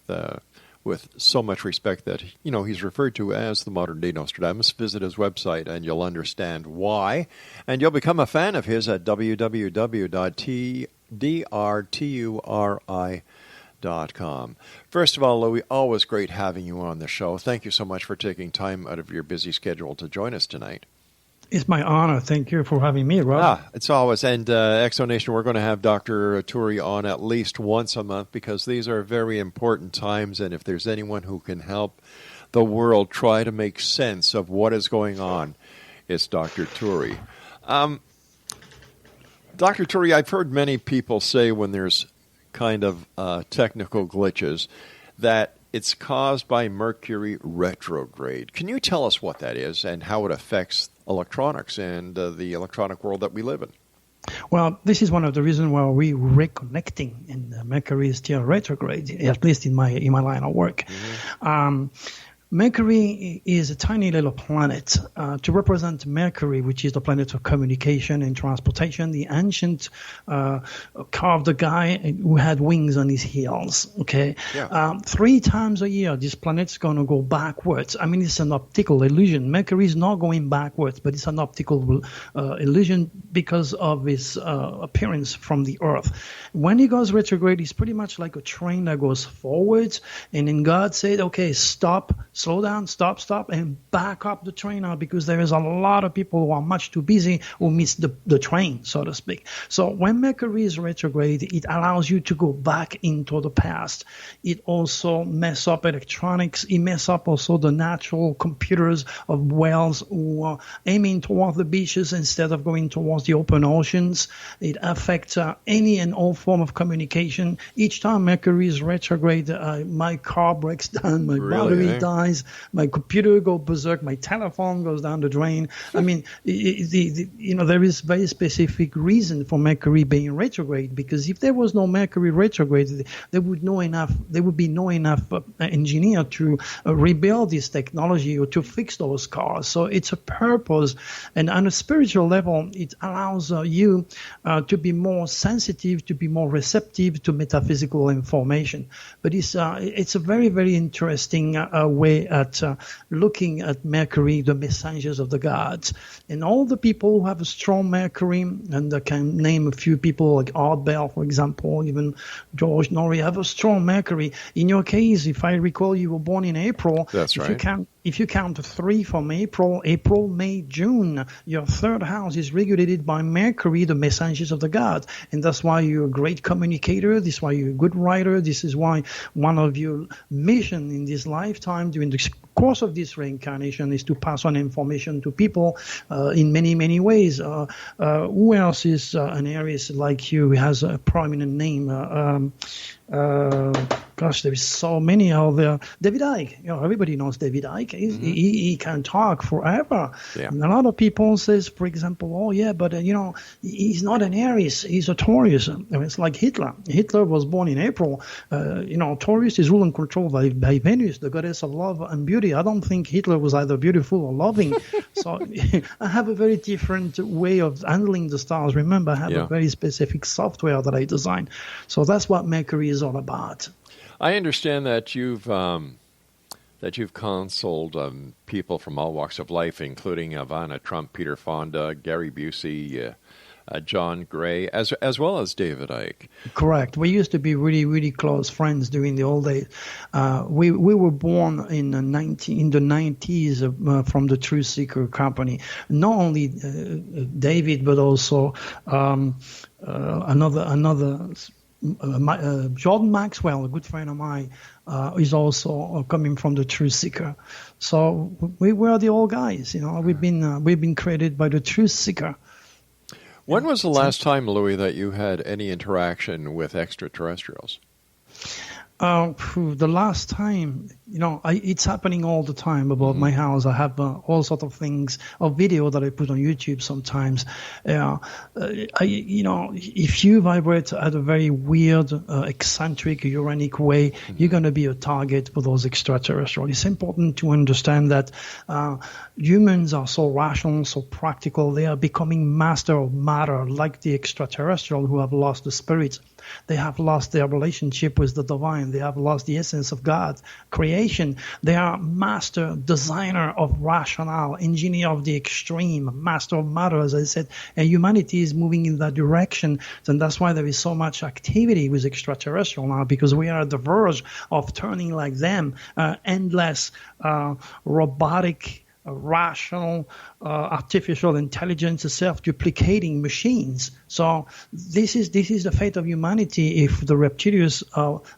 A: so much respect that, he's referred to as the modern-day Nostradamus. Visit his website, and you'll understand why. And you'll become a fan of his at www.drturi.com. First of all, Louis, always great having you on the show. Thank you so much for taking time out of your busy schedule to join us tonight.
E: It's my honor. Thank you for having me, Rob.
A: It's always. And Exonation, we're going to have Dr. Turi on at least once a month because these are very important times, and if there's anyone who can help the world try to make sense of what is going on, it's Dr. Turi. Dr. Turi, I've heard many people say when there's kind of technical glitches that it's caused by Mercury retrograde. Can you tell us what that is and how it affects electronics and the electronic world that we live in?
E: Well, this is one of the reasons why we're reconnecting, and Mercury is still retrograde, at least in my line of work. Mm-hmm. Mercury is a tiny little planet. To represent Mercury, which is the planet of communication and transportation, the ancient carved a guy who had wings on his heels. Okay, yeah. 3 times a year, this planet's going to go backwards. I mean, it's an optical illusion. Mercury is not going backwards, but it's an optical illusion because of its appearance from the Earth. When it goes retrograde, it's pretty much like a train that goes forwards, and then God said, "Okay, stop." Slow down, stop, and back up the train now because there is a lot of people who are much too busy who miss the train, so to speak. So when Mercury is retrograde, it allows you to go back into the past. It also messes up electronics. It messes up also the natural computers of whales who are aiming towards the beaches instead of going towards the open oceans. It affects any and all form of communication. Each time Mercury is retrograde, my car breaks down, my battery dies. My computer goes berserk. My telephone goes down the drain. I mean, there is very specific reason for Mercury being retrograde because if there was no Mercury retrograde, there would be no enough engineer to rebuild this technology or to fix those cars. So it's a purpose, and on a spiritual level, it allows you to be more sensitive, to be more receptive to metaphysical information. But it's a very, very interesting way at looking at Mercury, the messengers of the gods. And all the people who have a strong Mercury, and I can name a few people like Art Bell, for example, even George Norrie, have a strong Mercury. In your case, if I recall, you were born in April.
A: That's right.
E: If you count 3 from April, May, June, your 3rd house is regulated by Mercury, the messengers of the gods. And that's why you're a great communicator. This is why you're a good writer. This is why one of your mission in this lifetime during the course of this reincarnation is to pass on information to people in many, many ways. Who else is an Aries like you who has a prominent name? Gosh, there is so many out there. David Icke, everybody knows David Icke. He can talk forever.
A: Yeah.
E: And a lot of people says, for example, oh yeah, but he's not an Aries, he's a Taurus. And it's like Hitler. Hitler was born in April. Taurus is ruled and controlled by Venus, the goddess of love and beauty. I don't think Hitler was either beautiful or loving. So I have a very different way of handling the stars. Remember, I have a very specific software that I design. So that's what Mercury is all about.
A: I understand that you've counseled people from all walks of life, including Ivana Trump, Peter Fonda, Gary Busey, John Gray, as well as David Icke.
E: Correct. We used to be really, really close friends during the old days. We were born in the 90s from the Truth Seeker Company. Not only David, but also another. Jordan Maxwell, a good friend of mine, is also coming from the Truth Seeker. So we were the old guys, We've been created by the Truth Seeker.
A: When was the last time, Louis, that you had any interaction with extraterrestrials?
E: The last time, it's happening all the time about my house. I have all sorts of things, a video that I put on YouTube sometimes. If you vibrate at a very weird, eccentric, uranic way, you're going to be a target for those extraterrestrials. It's important to understand that humans are so rational, so practical. They are becoming master of matter, like the extraterrestrial who have lost the spirit. They have lost their relationship with the divine. They have lost the essence of God, creation. They are master designer of rationale, engineer of the extreme, master of matter, as I said. And humanity is moving in that direction. And that's why there is so much activity with extraterrestrial now, because we are at the verge of turning like them, endless, robotic, rational, artificial intelligence, self-duplicating machines. So this is the fate of humanity if the reptilians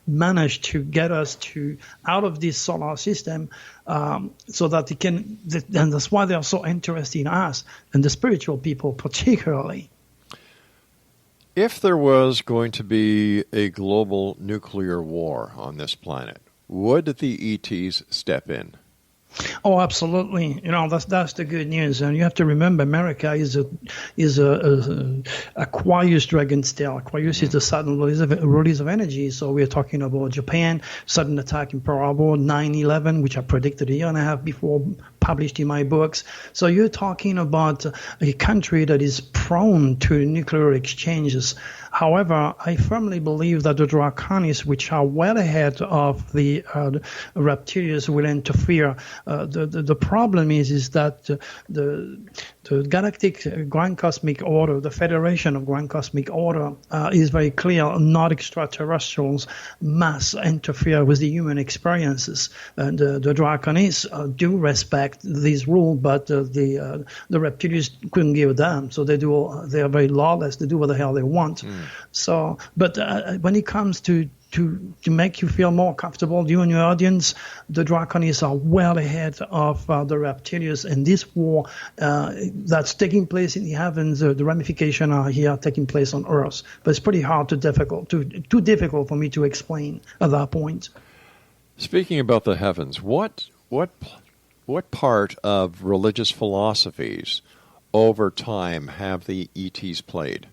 E: manage to get us out of this solar system, so that they can. And that's why they are so interested in us and the spiritual people particularly.
A: If there was going to be a global nuclear war on this planet, would the ETs step in?
E: Oh, absolutely. That's the good news. And you have to remember, America is Aquarius dragon's tail. Aquarius is the sudden release of energy. So we're talking about Japan, sudden attack in Pearl Harbor, 9/11, which I predicted a year and a half before, published in my books. So you're talking about a country that is prone to nuclear exchanges. However, I firmly believe that the Draconis, which are well ahead of the reptilians, will interfere. The problem is that the Galactic Grand Cosmic Order, the Federation of Grand Cosmic Order, is very clear. Not extraterrestrials must interfere with the human experiences. And the Draconis do respect these rules, but the reptilians couldn't give a damn. So they are very lawless. They do what the hell they want. So, but when it comes to make you feel more comfortable, you and your audience, the Draconis are well ahead of the reptilians. And this war that's taking place in the heavens, the ramifications are here taking place on Earth. But it's pretty hard, too difficult for me to explain at that point.
A: Speaking about the heavens, what part of religious philosophies over time have the ETs played?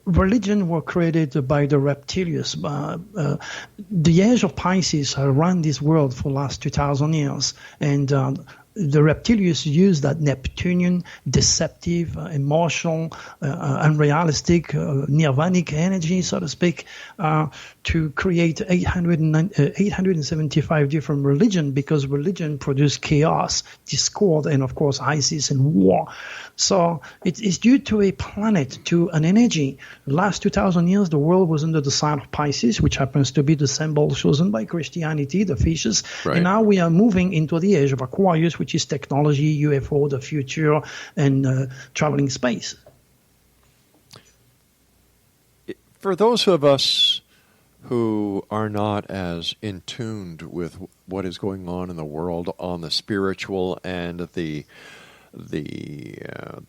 E: Religion were created by the reptilians. The age of Pisces has run this world for the last 2,000 years, and the reptilians use that Neptunian, deceptive, emotional, unrealistic, nirvanic energy, so to speak, to create 875 different religions, because religion produces chaos, discord, and of course ISIS and war. So it's due to a planet, to an energy. The last 2,000 years, the world was under the sign of Pisces, which happens to be the symbol chosen by Christianity, the fishes. Right. And now we are moving into the age of Aquarius, which is technology, UFO, the future, and traveling space.
A: For those of us who are not as in tuned with what is going on in the world on the spiritual and the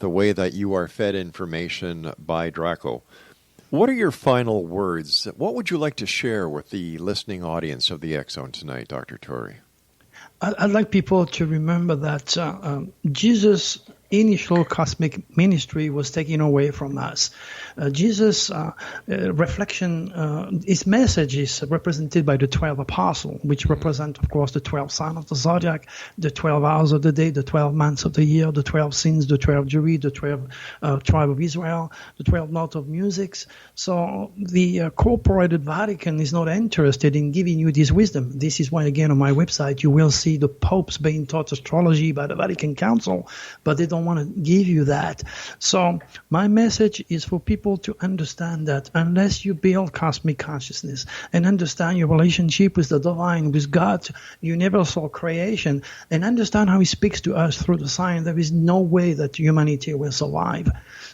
A: way that you are fed information by Draco. What are your final words? What would you like to share with the listening audience of the X Zone tonight, Dr. Turi?
E: I'd like people to remember that Jesus' initial cosmic ministry was taken away from us. Jesus' reflection, his message is represented by the 12 apostles, which represent, of course, the 12 signs of the zodiac, the 12 hours of the day, the 12 months of the year, the 12 sins, the 12 jury, the 12 tribe of Israel, the 12 notes of music. So the corporated Vatican is not interested in giving you this wisdom. This is why, again, on my website, you will see the popes being taught astrology by the Vatican Council, but they don't want to give you that. So my message is for people to understand that unless you build cosmic consciousness and understand your relationship with the divine, with God, you never saw creation, and understand how he speaks to us through the sign, there is no way that humanity will survive.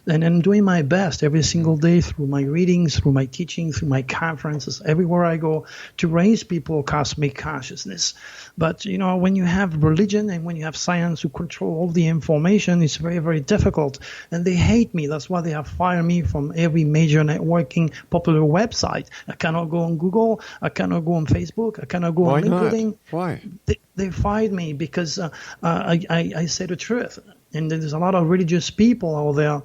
E: And I'm doing my best every single day through my readings, through my teaching, through my conferences, everywhere I go, to raise people cosmic consciousness. But, you know, when you have religion and when you have science who control all the information, it's very, very difficult. And they hate me. That's why they have fired me from every major networking popular website. I cannot go on Google. I cannot go on Facebook. I cannot go on LinkedIn.
A: Why?
E: They fired me because I say the truth. And there's a lot of religious people out there.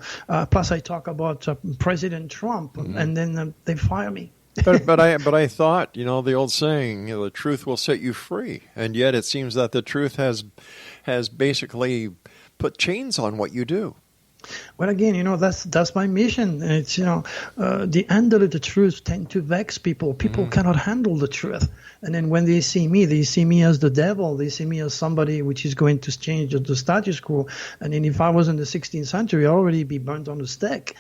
E: Plus, I talk about President Trump, and then they fire me.
A: but I thought, you know, the old saying, you know, the truth will set you free, and yet it seems that the truth has basically put chains on what you do.
E: Well, again, you know, that's my mission. It's, you know, the handle of the truth tend to vex people. People cannot handle the truth. And then when they see me as the devil. They see me as somebody which is going to change the status quo. And then if I was in the 16th century, I'd already be burnt on the stake.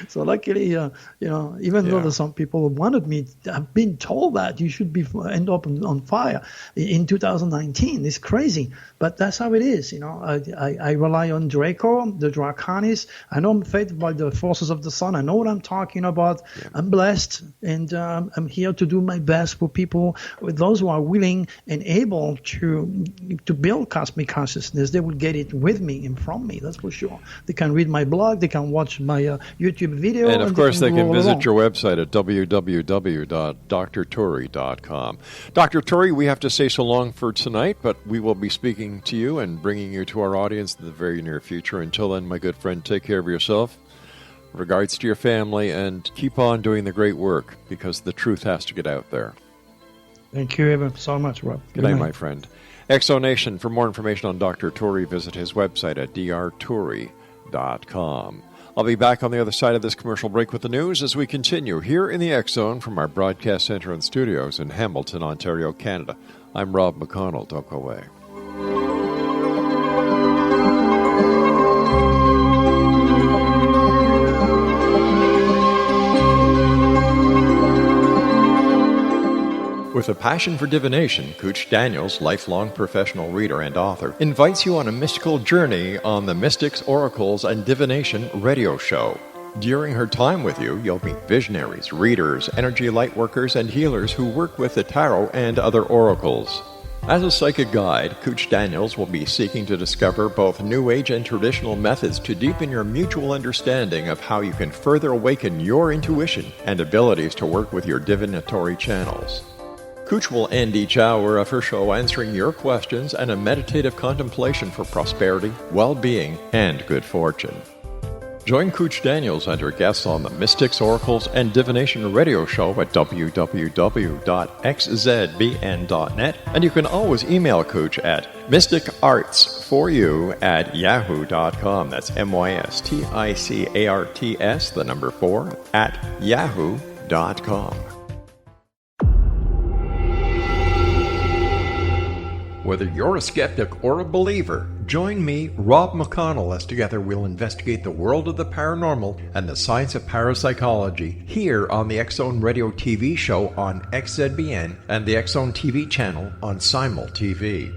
E: So luckily, you know, even though there's some people who wanted me, I've been told that you should end up on fire in 2019. It's crazy. But that's how it is. You know, I rely on Draco, the Draconis. I know I'm fed by the forces of the sun. I know what I'm talking about. Yeah. I'm blessed, and I'm here to do my best for people, with those who are willing and able to build cosmic consciousness. They will get it with me and from me. That's for sure. They can read my blog. They can watch my YouTube video.
A: And of course, they can visit your website at www.drturi.com. Dr. Turi, we have to say so long for tonight, but we will be speaking to you and bringing you to our audience in the very near future. Until then, my good friend, take care of yourself. Regards to your family, and keep on doing the great work, because the truth has to get out there.
E: Thank you ever so much, Rob.
A: Good night, my friend. Exonation. For more information on Dr. Turi, visit his website at drturi.com. I'll be back on the other side of this commercial break with the news as we continue here in the X Zone from our broadcast center and studios in Hamilton, Ontario, Canada. I'm Rob McConnell. Don't go away. With a passion for divination, Cooch Daniels, lifelong professional reader and author, invites you on a mystical journey on the Mystics, Oracles, and Divination radio show. During her time with you, you'll meet visionaries, readers, energy lightworkers, and healers who work with the tarot and other oracles. As a psychic guide, Cooch Daniels will be seeking to discover both New Age and traditional methods to deepen your mutual understanding of how you can further awaken your intuition and abilities to work with your divinatory channels. Cooch will end each hour of her show answering your questions and a meditative contemplation for prosperity, well-being, and good fortune. Join Cooch Daniels and her guests on the Mystics, Oracles, and Divination radio show at www.xzbn.net, and you can always email Cooch at mysticarts4you@yahoo.com. That's MYSTICARTS, the number 4, @yahoo.com. Whether you're a skeptic or a believer, join me, Rob McConnell, as together we'll investigate the world of the paranormal and the science of parapsychology here on the X Zone Radio TV show on XZBN and the X Zone TV channel on Simul TV.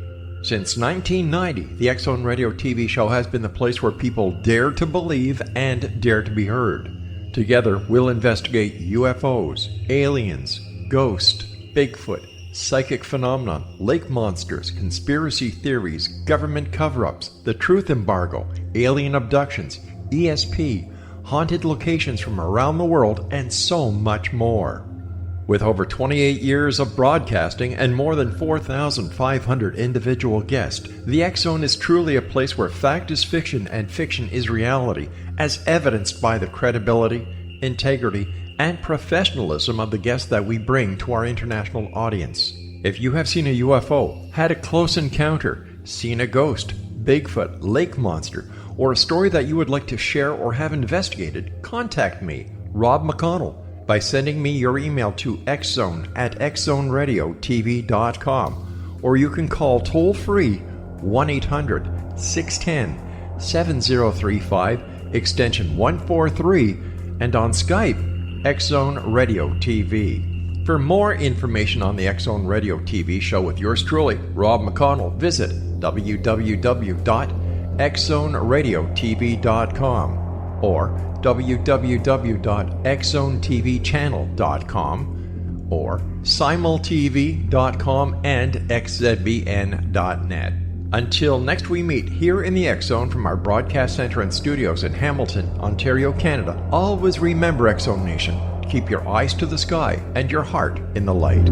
A: Since 1990, the X Zone Radio TV show has been the place where people dare to believe and dare to be heard. Together, we'll investigate UFOs, aliens, ghosts, Bigfoot, psychic phenomenon, lake monsters, conspiracy theories, government cover-ups, the truth embargo, alien abductions, ESP, haunted locations from around the world, and so much more. With over 28 years of broadcasting and more than 4,500 individual guests, the X Zone is truly a place where fact is fiction and fiction is reality, as evidenced by the credibility, integrity, and professionalism of the guests that we bring to our international audience. If you have seen a UFO, had a close encounter, seen a ghost, Bigfoot, lake monster, or a story that you would like to share or have investigated, contact me, Rob McConnell, by sending me your email to xzone@xzoneradiotv.com, or you can call toll-free 1-800-610-7035, extension 143, and on Skype, X Zone Radio TV. For more information on the X Zone Radio TV show with yours truly, Rob McConnell, visit www.xzoneradiotv.com or www.xzonetvchannel.com or simultv.com and xzbn.net. Until next we meet here in the X Zone from our broadcast center and studios in Hamilton, Ontario, Canada, always remember, X Zone Nation, keep your eyes to the sky and your heart in the light.